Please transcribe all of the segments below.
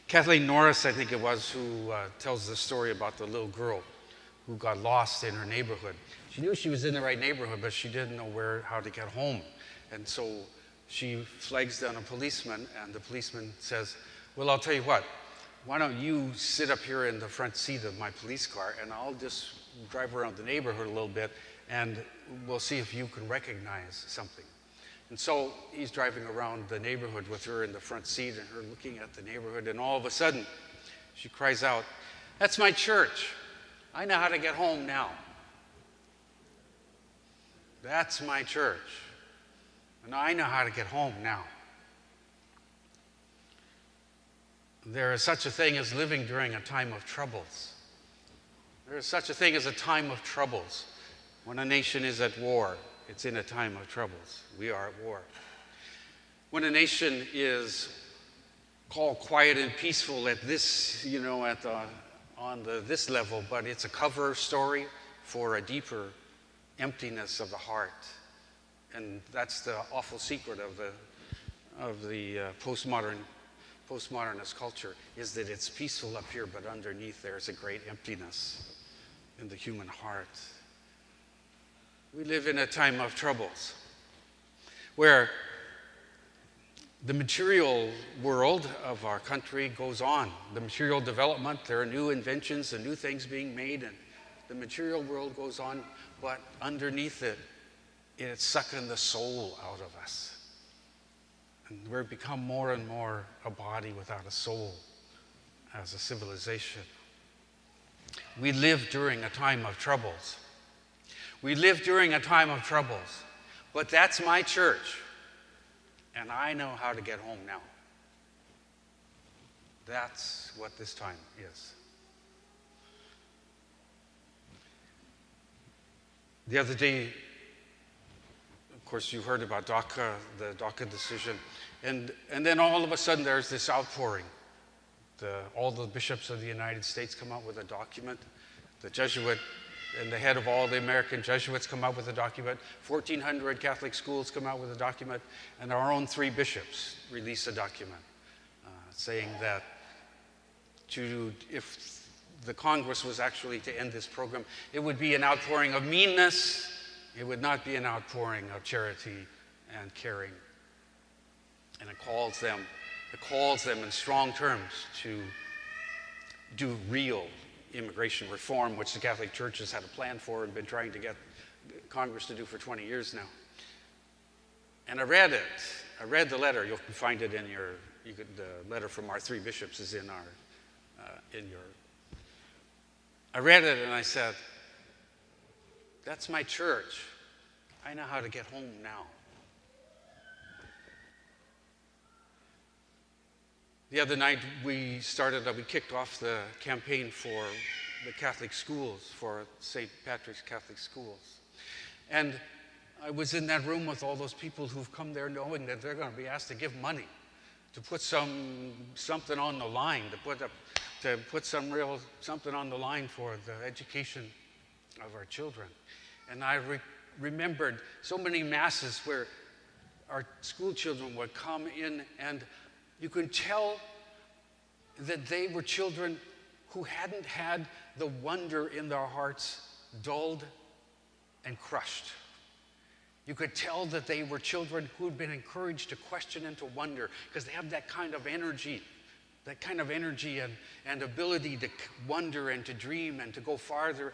Kathleen Norris, I think it was, who tells the story about the little girl who got lost in her neighborhood. She knew she was in the right neighborhood, but she didn't know how to get home. And so she flags down a policeman, and the policeman says, well, I'll tell you what, why don't you sit up here in the front seat of my police car, and I'll just drive around the neighborhood a little bit, and we'll see if you can recognize something. And so he's driving around the neighborhood with her in the front seat and her looking at the neighborhood, and all of a sudden she cries out, "That's my church. I know how to get home now. That's my church. And I know how to get home now." There is such a thing as living during a time of troubles. There is such a thing as a time of troubles. When a nation is at war, it's in a time of troubles. We are at war. When a nation is called quiet and peaceful at this, this level, but it's a cover story for a deeper emptiness of the heart. And that's the awful secret of the postmodernist culture, is that it's peaceful up here, but underneath there's a great emptiness in the human heart. We live in a time of troubles where the material world of our country goes on. The material development, there are new inventions and new things being made, and the material world goes on, but underneath it, it's sucking the soul out of us. And we've become more and more a body without a soul as a civilization. We live during a time of troubles. We live during a time of troubles, but that's my church, and I know how to get home now. That's what this time is. The other day, of course, you heard about DACA, the DACA decision, and then all of a sudden there's this outpouring. All the bishops of the United States come out with a document. The Jesuit and the head of all the American Jesuits come out with a document. 1,400 Catholic schools come out with a document, and our own 3 bishops release a document saying that if the Congress was actually to end this program, it would be an outpouring of meanness. It would not be an outpouring of charity and caring. And it calls them in strong terms to do real immigration reform, which the Catholic Church has had a plan for and been trying to get Congress to do for 20 years now. And I read it. I read the letter. You'll find it in the letter from our 3 bishops is in your. I read it and I said, that's my church. I know how to get home now. The other night we kicked off the campaign for the Catholic schools, for St. Patrick's Catholic schools. And I was in that room with all those people who've come there knowing that they're going to be asked to give money, to put something on the line, to put something on the line for the education of our children. And I remembered so many masses where our school children would come in, and you could tell that they were children who hadn't had the wonder in their hearts dulled and crushed. You could tell that they were children who had been encouraged to question and to wonder, because they have that kind of energy and ability to wonder and to dream and to go farther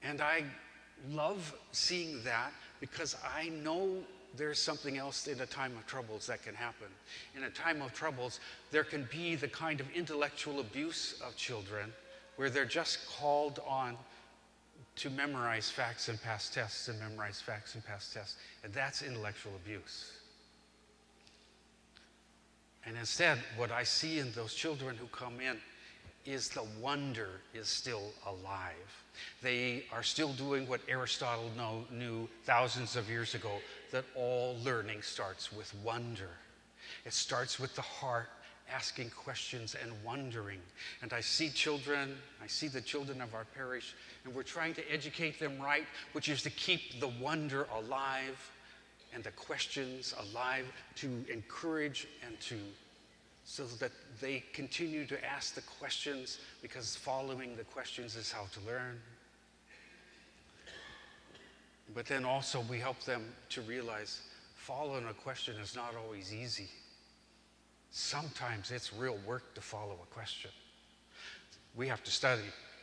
and I love seeing that, because I know there's something else in a time of troubles that can happen. In a time of troubles, there can be the kind of intellectual abuse of children where they're just called on to memorize facts and pass tests and memorize facts and pass tests. And that's intellectual abuse. And instead, what I see in those children who come in is the wonder is still alive. They are still doing what Aristotle knew thousands of years ago, that all learning starts with wonder. It starts with the heart asking questions and wondering. And I see the children of our parish, and we're trying to educate them right, which is to keep the wonder alive and the questions alive, to encourage and to so that they continue to ask the questions, because following the questions is how to learn. But then also we help them to realize following a question is not always easy. Sometimes it's real work to follow a question. We have to study.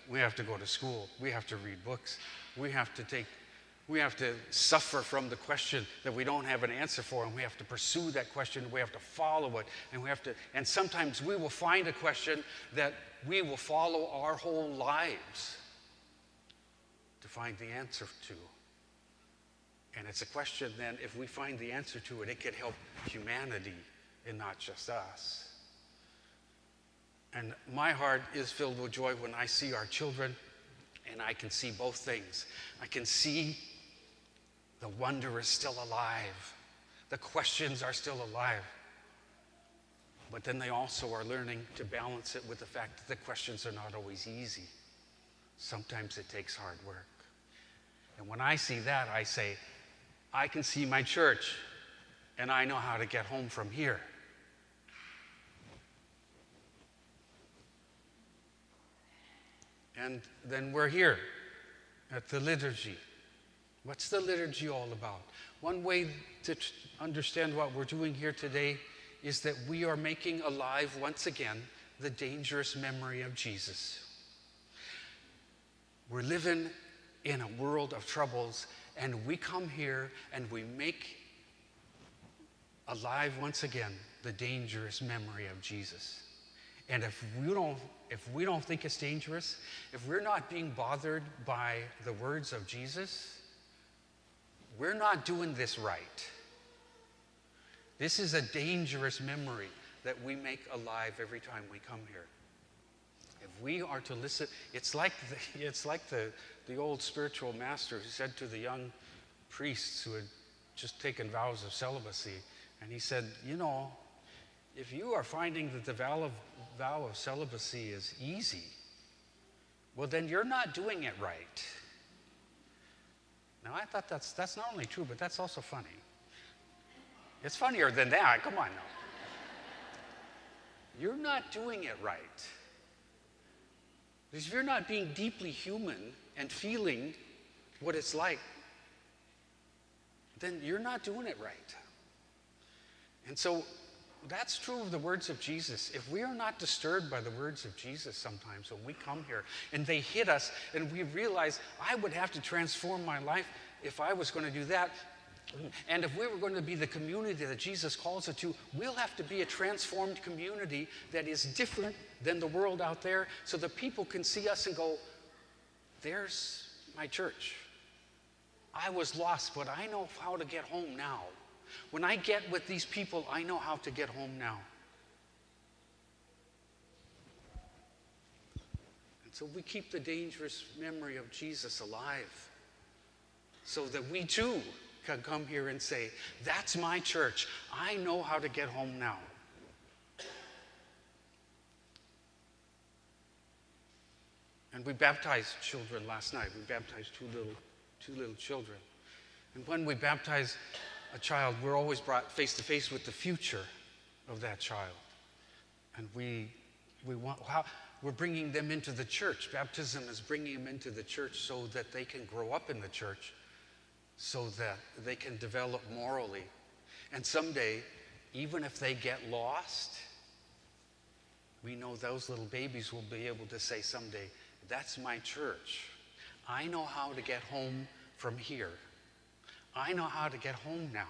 We have to go to school. We have to read books. We have to suffer from the question that we don't have an answer for, and we have to pursue that question. We have to follow it, and sometimes we will find a question that we will follow our whole lives to find the answer to. And it's a question then, if we find the answer to it, it could help humanity and not just us. And my heart is filled with joy when I see our children, and I can see both things. I can see the wonder is still alive. The questions are still alive. But then they also are learning to balance it with the fact that the questions are not always easy. Sometimes it takes hard work. And when I see that, I say, I can see my church, and I know how to get home from here. And then we're here at the liturgy. What's the liturgy all about? One way to understand what we're doing here today is that we are making alive once again the dangerous memory of Jesus. We're living in a world of troubles, and we come here and we make alive once again the dangerous memory of Jesus. And if we don't think it's dangerous, if we're not being bothered by the words of Jesus, we're not doing this right. This is a dangerous memory that we make alive every time we come here. If we are to listen, it's like the old spiritual master who said to the young priests who had just taken vows of celibacy, and he said, if you are finding that the vow of celibacy is easy, well, then you're not doing it right. Now, I thought that's not only true, but that's also funny. It's funnier than that. Come on now. You're not doing it right. Because if you're not being deeply human and feeling what it's like, then you're not doing it right. And so that's true of the words of Jesus. If we are not disturbed by the words of Jesus sometimes when we come here and they hit us and we realize I would have to transform my life if I was going to do that, and if we were going to be the community that Jesus calls it to, we'll have to be a transformed community that is different than the world out there, so that people can see us and go, there's my church. I was lost, but I know how to get home now. When I get with these people, I know how to get home now. And so we keep the dangerous memory of Jesus alive, so that we too can come here and say, that's my church. I know how to get home now. And we baptized children last night. We baptized two little children. And when we baptize a child, we're always brought face to face with the future of that child. And we're bringing them into the church. Baptism is bringing them into the church so that they can grow up in the church, so that they can develop morally. And someday, even if they get lost, we know those little babies will be able to say someday, that's my church. I know how to get home from here. I know how to get home now.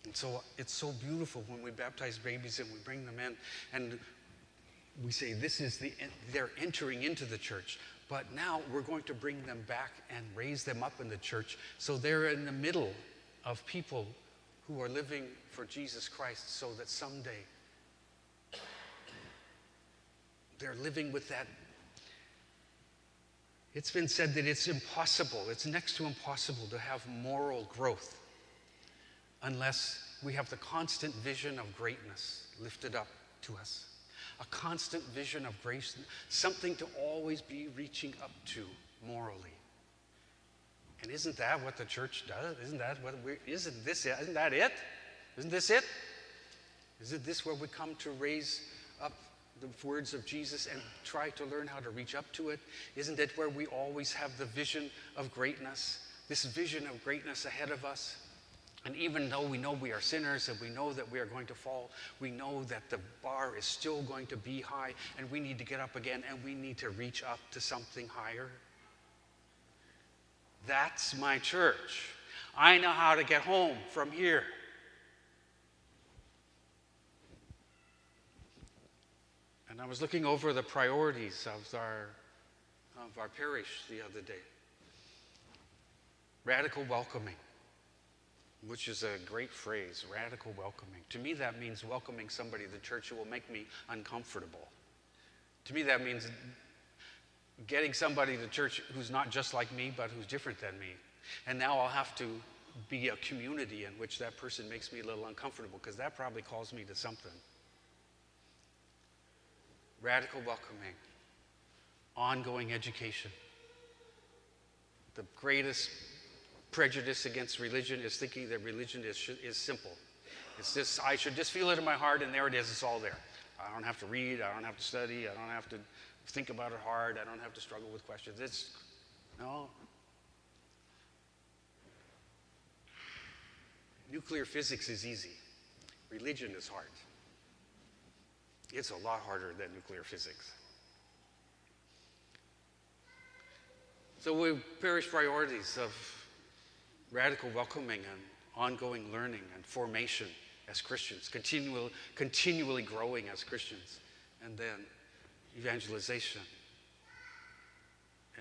And so it's so beautiful when we baptize babies and we bring them in and we say they're entering into the church, but now we're going to bring them back and raise them up in the church, so they're in the middle of people who are living for Jesus Christ, so that someday they're living with that. It's been said that it's next to impossible to have moral growth unless we have the constant vision of greatness lifted up to us. A constant vision of grace, something to always be reaching up to morally. And isn't that what the church does? Isn't that it? Isn't this it? Isn't this where we come to raise up the words of Jesus and try to learn how to reach up to it? Isn't it where we always have the vision of greatness, this vision of greatness ahead of us? And even though we know we are sinners and we know that we are going to fall, we know that the bar is still going to be high and we need to get up again and we need to reach up to something higher. That's my church. I know how to get home from here. And I was looking over the priorities of our parish the other day. Radical welcoming, which is a great phrase, radical welcoming. To me, that means welcoming somebody to the church who will make me uncomfortable. To me, that means getting somebody to church who's not just like me, but who's different than me. And now I'll have to be a community in which that person makes me a little uncomfortable, because that probably calls me to something. Radical welcoming, ongoing education. The greatest prejudice against religion is thinking that religion is simple. It's just, I should just feel it in my heart and there it is, it's all there. I don't have to read, I don't have to study, I don't have to think about it hard, I don't have to struggle with questions. No. Nuclear physics is easy. Religion is hard. It's a lot harder than nuclear physics. So parish priorities of radical welcoming and ongoing learning and formation as Christians, continually growing as Christians, and then evangelization.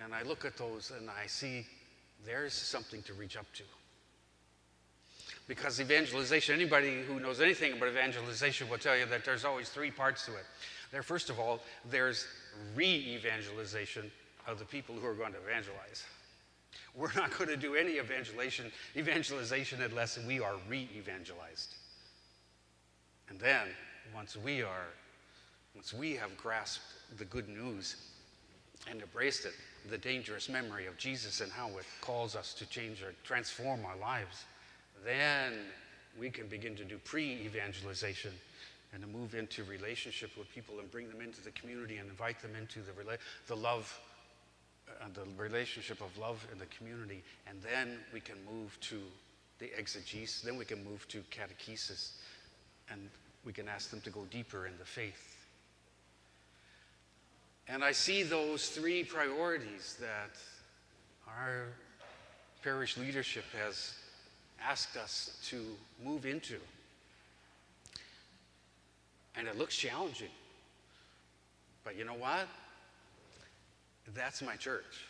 And I look at those and I see there's something to reach up to. Because evangelization, anybody who knows anything about evangelization will tell you that there's always three parts to it. First of all, there's re-evangelization of the people who are going to evangelize. We're not going to do any evangelization unless we are re-evangelized. And then, once we have grasped the good news and embraced it, the dangerous memory of Jesus and how it calls us to change or transform our lives, then we can begin to do pre-evangelization and to move into relationship with people and bring them into the community and invite them into the relationship of love in the community. And then we can move to the exegesis, then we can move to catechesis, and we can ask them to go deeper in the faith. And I see those three priorities that our parish leadership has asked us to move into. And it looks challenging. But you know what? That's my church.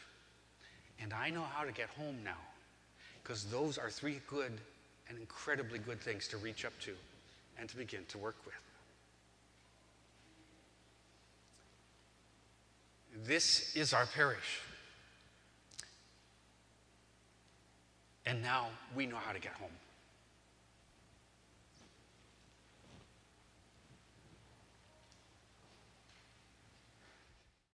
And I know how to get home now, because those are three good and incredibly good things to reach up to and to begin to work with. This is our parish. And now we know how to get home.